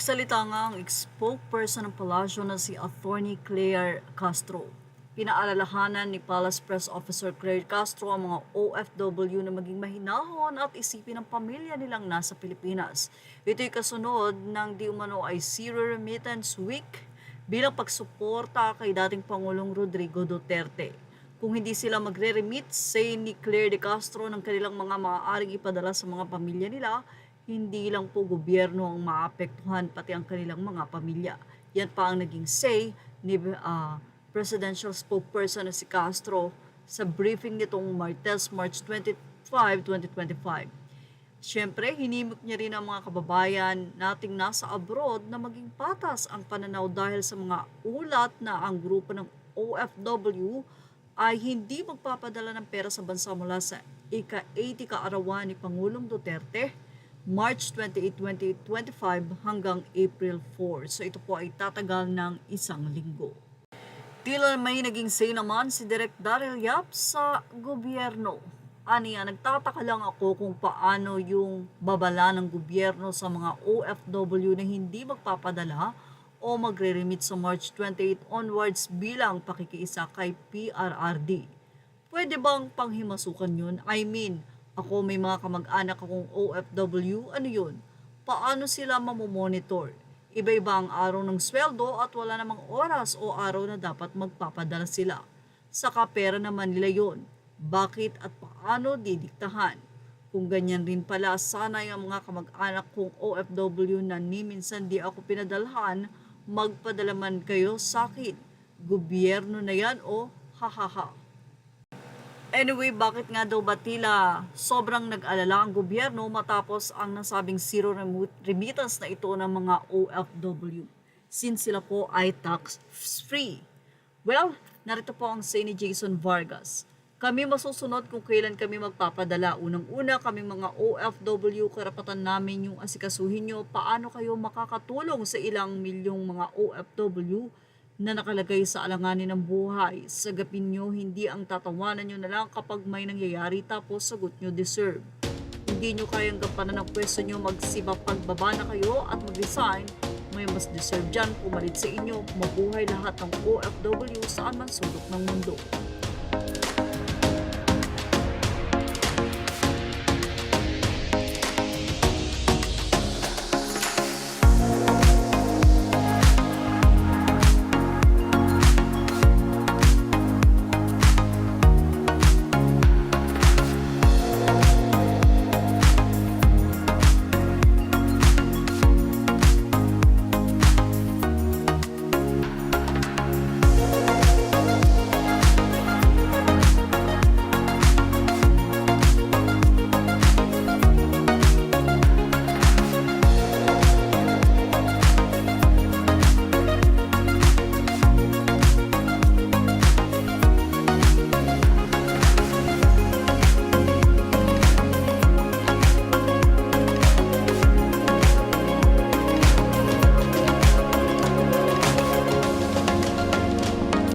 Nagsalita nga ang spokesperson ng palasyo na si Attorney Claire Castro. Pinaalalahanan ni Palace Press Officer Claire Castro ang mga OFW na maging mahinahon at isipin ng pamilya nilang nasa Pilipinas. Ito'y kasunod ng di umano ay Zero Remittance Week bilang pagsuporta kay dating Pangulong Rodrigo Duterte. Kung hindi sila magre-remit, say ni Claire de Castro, ng kanilang mga maaaring ipadala sa mga pamilya nila, hindi lang po gobyerno ang maapektuhan, pati ang kanilang mga pamilya. Yan pa ang naging say ni presidential spokesperson na si Castro sa briefing nitong Martes, March 25, 2025. Siyempre, hinimok niya rin ang mga kababayan nating nasa abroad na maging patas ang pananaw dahil sa mga ulat na ang grupo ng OFW ay hindi magpapadala ng pera sa bansa mula sa ika-80 kaarawan ni Pangulong Duterte, March 28, 2025 hanggang April 4. So ito po ay tatagal ng isang linggo. Tila may naging say naman si Direk Daryl Yap sa gobyerno. Aniya, nagtataka lang ako kung paano yung babala ng gobyerno sa mga OFW na hindi magpapadala o magre-remit sa March 28 onwards bilang pakikiisa kay PRRD. Pwede bang panghimasukan yun? I mean, ako may mga kamag-anak akong OFW, ano yun? Paano sila mamomonitor? Iba-iba ang araw ng sweldo at wala namang oras o araw na dapat magpapadala sila. Saka pera naman nila yun. Bakit at paano didiktahan? Kung ganyan rin pala, sana yung mga kamag-anak kong OFW na ni minsan di ako pinadalhan, magpadala man kayo sa akin. Gobyerno na yan o hahaha. Anyway, bakit nga daw ba tila sobrang nag-alala ang gobyerno matapos ang nasabing zero remittance na ito ng mga OFW since sila po ay tax-free? Well, narito po ang say ni Jason Vargas. Kami masusunod kung kailan kami magpapadala. Unang-una, kaming mga OFW, karapatan namin yung asikasuhin nyo. Paano kayo makakatulong sa ilang milyong mga OFW na nakalagay sa alanganin ng buhay? Sagapin nyo, hindi ang tatawanan nyo na lang kapag may nangyayari tapos sagot nyo deserve. Hindi nyo kayang gampanan ng pwesto nyo, magsiba pagbaba na kayo at mag-resign. May mas deserve dyan, pumalit sa inyo, mabuhay lahat ng OFW saan man sulok ng mundo.